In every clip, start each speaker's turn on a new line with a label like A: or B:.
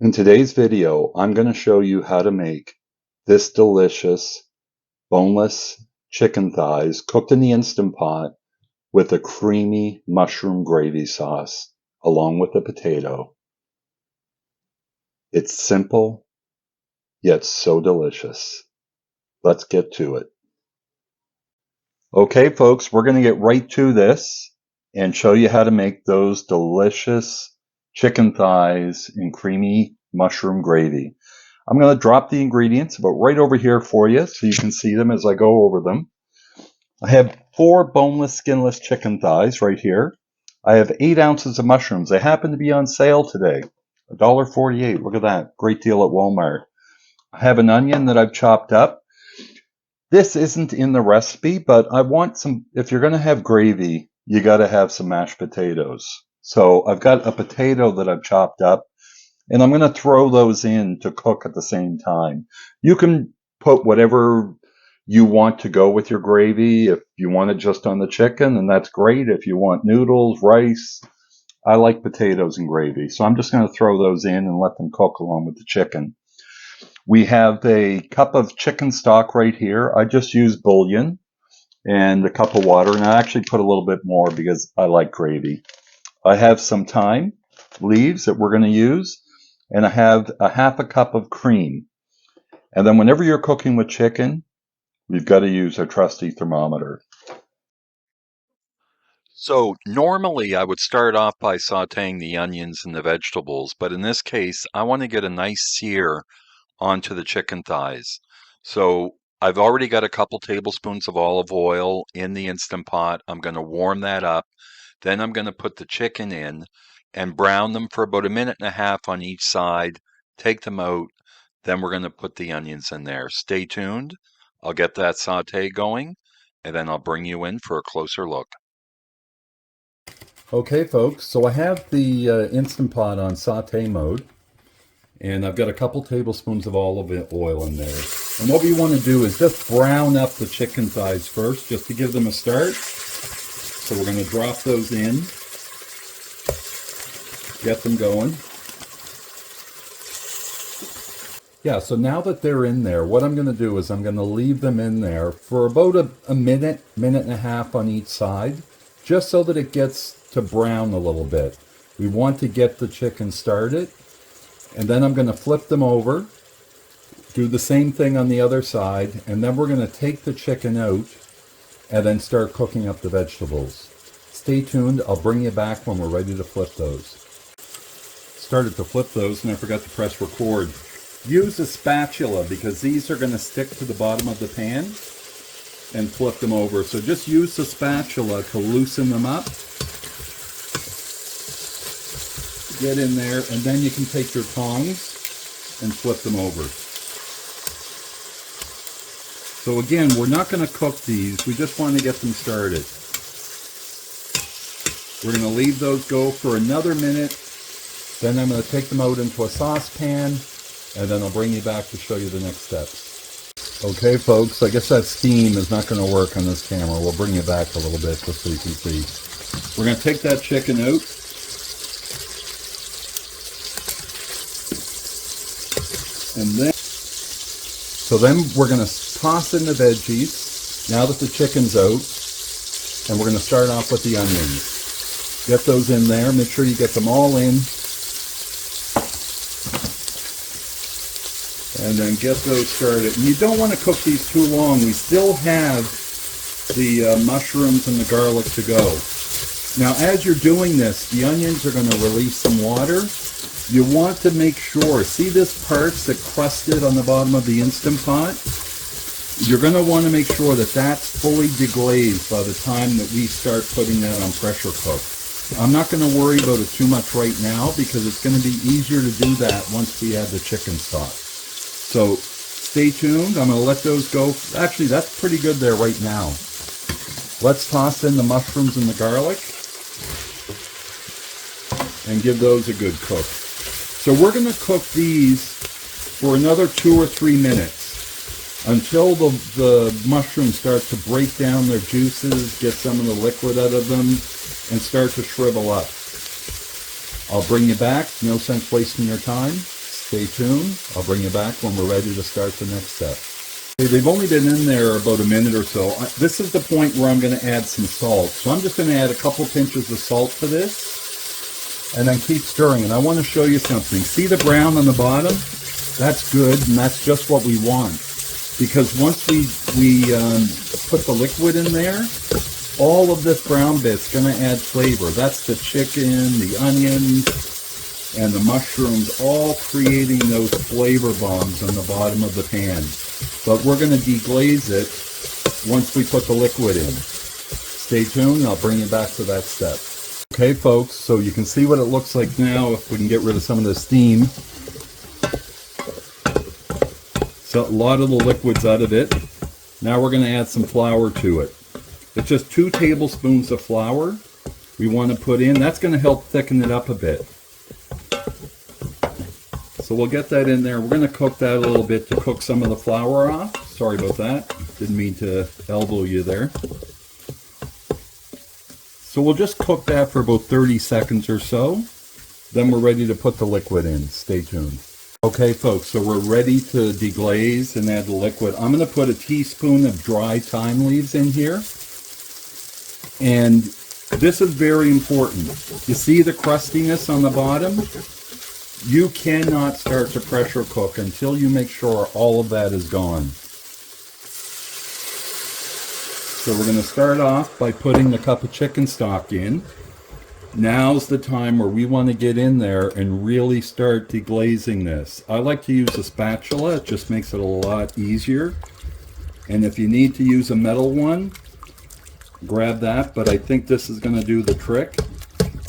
A: In today's video, I'm going to show you how to make this delicious boneless chicken thighs cooked in the Instant Pot with a creamy mushroom gravy sauce along with the potato. It's simple, yet so delicious. Let's get to it. Okay, folks, we're going to get right to this and show you how to make those delicious chicken thighs in creamy mushroom gravy. I'm going to drop the ingredients about right over here for you so you can see them as I go over them. I have 4 boneless, skinless chicken thighs right here. I have 8 ounces of mushrooms. They happen to be on sale today. $1.48. Look at that. Great deal at Walmart. I have an onion that I've chopped up. This isn't in the recipe, but I want some, if you're going to have gravy, you got to have some mashed potatoes. So I've got a potato that I've chopped up, and I'm going to throw those in to cook at the same time. You can put whatever you want to go with your gravy. If you want it just on the chicken, then that's great. If you want noodles, rice, I like potatoes and gravy. So I'm just going to throw those in and let them cook along with the chicken. We have a cup of chicken stock right here. I just use bouillon and a cup of water, and I actually put a little bit more because I like gravy. I have some thyme leaves that we're going to use, and I have a half a cup of cream. And then whenever you're cooking with chicken, we've got to use our trusty thermometer.
B: So normally I would start off by sauteing the onions and the vegetables, but in this case, I want to get a nice sear onto the chicken thighs. So I've already got a couple tablespoons of olive oil in the Instant Pot. I'm going to warm that up. Then I'm going to put the chicken in and brown them for about a minute and a half on each side. Take them out. Then we're going to put the onions in there. Stay tuned. I'll get that saute going, and then I'll bring you in for a closer look.
A: Okay, folks, so I have the Instant Pot on saute mode, and I've got a couple tablespoons of olive oil in there. And what we want to do is just brown up the chicken thighs first, just to give them a start. So we're going to drop those in, get them going. Yeah, so now that they're in there, what I'm going to do is I'm going to leave them in there for about a minute, minute and a half on each side, just so that it gets to brown a little bit. We want to get the chicken started, and then I'm going to flip them over, do the same thing on the other side, and then we're going to take the chicken out and then start cooking up the vegetables. Stay tuned. I'll bring you back when we're ready to flip those. Started to flip those and I forgot to press record. Use a spatula because these are going to stick to the bottom of the pan, and flip them over. So just use the spatula to loosen them up. Get in there, and then you can take your tongs and flip them over. So again, we're not going to cook these. We just want to get them started. We're going to leave those go for another minute. Then I'm going to take them out into a saucepan, and then I'll bring you back to show you the next steps. Okay, folks, I guess that steam is not going to work on this camera. We'll bring you back a little bit just so you can see. We're going to take that chicken out. And then we're going to toss in the veggies now that the chicken's out. And we're going to start off with the onions. Get those in there. Make sure you get them all in. And then get those started. And you don't want to cook these too long. We still have the mushrooms and the garlic to go. Now, as you're doing this, the onions are going to release some water. You want to make sure, see this parts that crusted on the bottom of the Instant Pot? You're going to want to make sure that that's fully deglazed by the time that we start putting that on pressure cook. I'm not going to worry about it too much right now because it's going to be easier to do that once we add the chicken stock. So stay tuned. I'm going to let those go. Actually, that's pretty good there right now. Let's toss in the mushrooms and the garlic and give those a good cook. So we're going to cook these for another 2 or 3 minutes until the mushrooms start to break down their juices, get some of the liquid out of them, and start to shrivel up. I'll bring you back. No sense wasting your time. Stay tuned. I'll bring you back when we're ready to start the next step. Okay, they've only been in there about a minute or so. This is the point where I'm going to add some salt. So I'm just going to add a couple pinches of salt to this and then keep stirring. And I want to show you something. See the brown on the bottom? That's good, and that's just what we want. Because once we put the liquid in there, all of this brown bit's going to add flavor. That's the chicken, the onions, and the mushrooms, all creating those flavor bombs on the bottom of the pan. But we're going to deglaze it once we put the liquid in. Stay tuned, I'll bring you back to that step. Okay folks, so you can see what it looks like now if we can get rid of some of the steam. So a lot of the liquid's out of it. Now we're going to add some flour to it. It's just 2 tablespoons of flour we want to put in. That's going to help thicken it up a bit. So we'll get that in there. We're going to cook that a little bit to cook some of the flour off. Sorry about that. Didn't mean to elbow you there. So we'll just cook that for about 30 seconds or so. Then we're ready to put the liquid in. Stay tuned. Okay folks, so we're ready to deglaze and add the liquid. I'm going to put a teaspoon of dry thyme leaves in here. And this is very important. You see the crustiness on the bottom? You cannot start to pressure cook until you make sure all of that is gone. So we're going to start off by putting the cup of chicken stock in. Now's the time where we want to get in there and really start deglazing this. I like to use a spatula. It just makes it a lot easier. And if you need to use a metal one, grab that. But I think this is going to do the trick.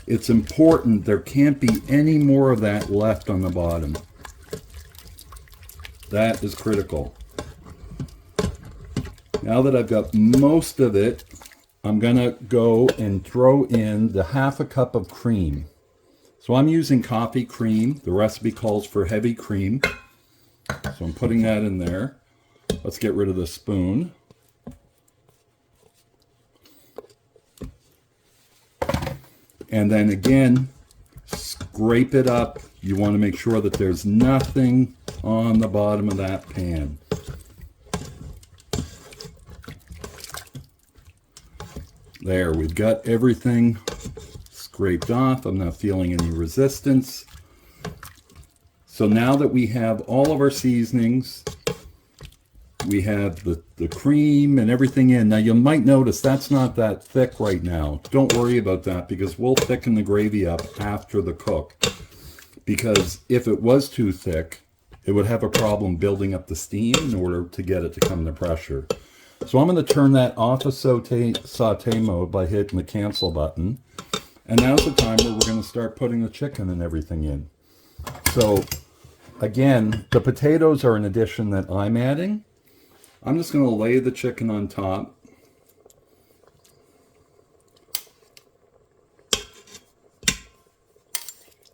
A: It's important there can't be any more of that left on the bottom. That is critical. Now that I've got most of it, I'm going to go and throw in the ½ cup of cream. So I'm using coffee cream. The recipe calls for heavy cream. So I'm putting that in there. Let's get rid of the spoon. And then again, scrape it up. You want to make sure that there's nothing on the bottom of that pan. There, we've got everything scraped off. I'm not feeling any resistance. So now that we have all of our seasonings, we have the cream and everything in. Now you might notice that's not that thick right now. Don't worry about that because we'll thicken the gravy up after the cook. Because if it was too thick, it would have a problem building up the steam in order to get it to come to pressure. So I'm going to turn that off of saute mode by hitting the cancel button. And now's the time where we're going to start putting the chicken and everything in. So again, the potatoes are an addition that I'm adding. I'm just going to lay the chicken on top.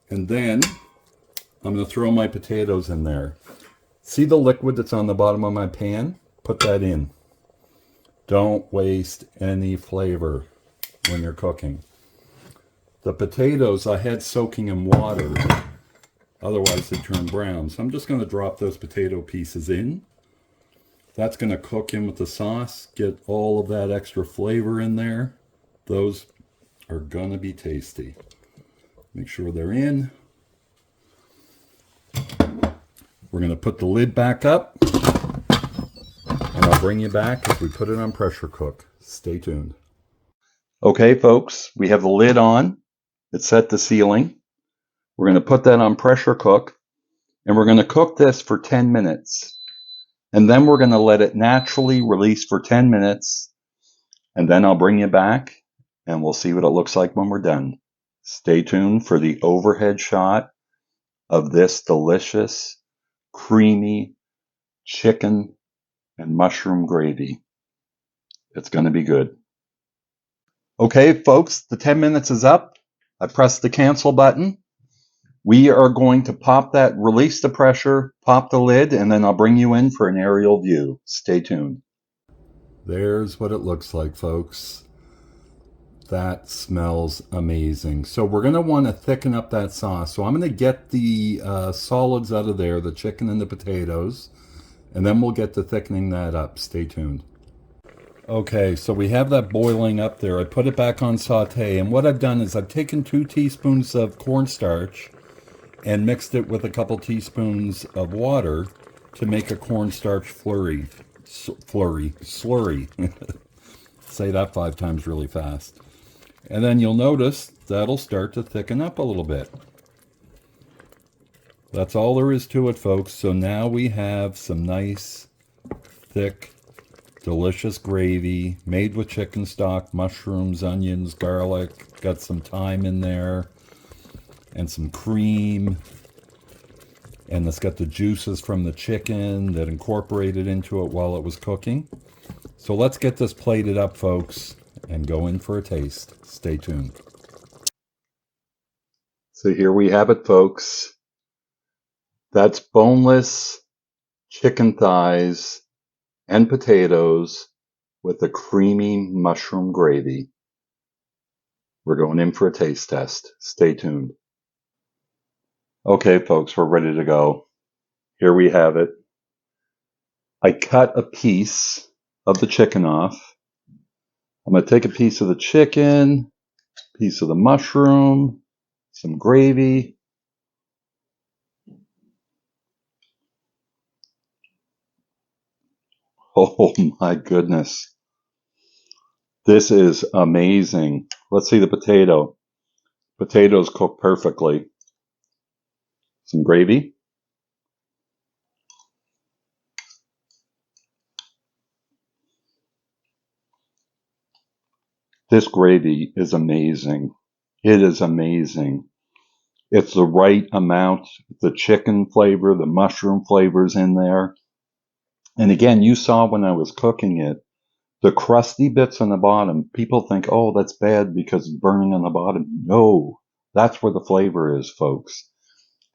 A: And then I'm going to throw my potatoes in there. See the liquid that's on the bottom of my pan? Put that in. Don't waste any flavor when you're cooking. The potatoes I had soaking in water, otherwise they turn brown. So I'm just going to drop those potato pieces in. That's going to cook in with the sauce, get all of that extra flavor in there. Those are going to be tasty. Make sure they're in. We're going to put the lid back up. And I'll bring you back as we put it on pressure cook. Stay tuned. Okay, folks, we have the lid on. It's set to sealing. We're going to put that on pressure cook. And we're going to cook this for 10 minutes. And then we're going to let it naturally release for 10 minutes. And then I'll bring you back and we'll see what it looks like when we're done. Stay tuned for the overhead shot of this delicious, creamy chicken and mushroom gravy. It's going to be good. Okay, folks, the 10 minutes is up. I pressed the cancel button. We are going to pop that, release the pressure, pop the lid, and then I'll bring you in for an aerial view. Stay tuned. There's what it looks like, folks. that smells amazing. So we're going to want to thicken up that sauce. So I'm going to get the solids out of there, the chicken and the potatoes, and then we'll get to thickening that up. Stay tuned. Okay, so we have that boiling up there. I put it back on saute, and what I've done is I've taken 2 teaspoons of cornstarch and mixed it with a couple teaspoons of water to make a cornstarch slurry. Say that 5 times really fast. And then you'll notice that'll start to thicken up a little bit. That's all there is to it, folks. So now we have some nice, thick, delicious gravy made with chicken stock, mushrooms, onions, garlic. Got some thyme in there and some cream. And it's got the juices from the chicken that incorporated into it while it was cooking. So let's get this plated up, folks, and go in for a taste. Stay tuned. So here we have it, folks. That's boneless chicken thighs and potatoes with a creamy mushroom gravy. We're going in for a taste test. Stay tuned. Okay, folks, we're ready to go. Here we have it. I cut a piece of the chicken off. I'm going to take a piece of the chicken, piece of the mushroom, some gravy. Oh my goodness. This is amazing. Let's see the potato. Potatoes cooked perfectly. Some gravy. This gravy is amazing. It is amazing. It's the right amount. The chicken flavor, the mushroom flavors in there. And again, you saw when I was cooking it, the crusty bits on the bottom, people think, oh, that's bad because it's burning on the bottom. No, that's where the flavor is, folks.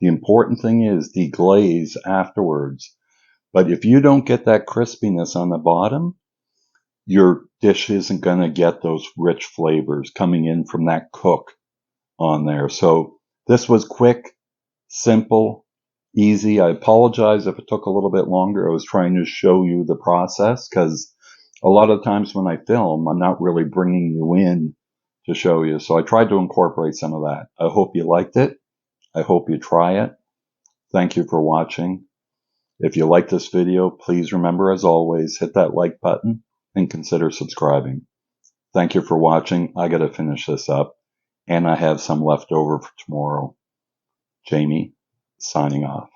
A: The important thing is deglaze afterwards. But if you don't get that crispiness on the bottom, your dish isn't going to get those rich flavors coming in from that cook on there. So this was quick, simple, easy. I apologize if it took a little bit longer. I was trying to show you the process because a lot of times when I film, I'm not really bringing you in to show you. So I tried to incorporate some of that. I hope you liked it. I hope you try it. Thank you for watching. If you like this video, please remember, as always, hit that like button and consider subscribing. Thank you for watching. I got to finish this up, and I have some left over for tomorrow. Jamie, signing off.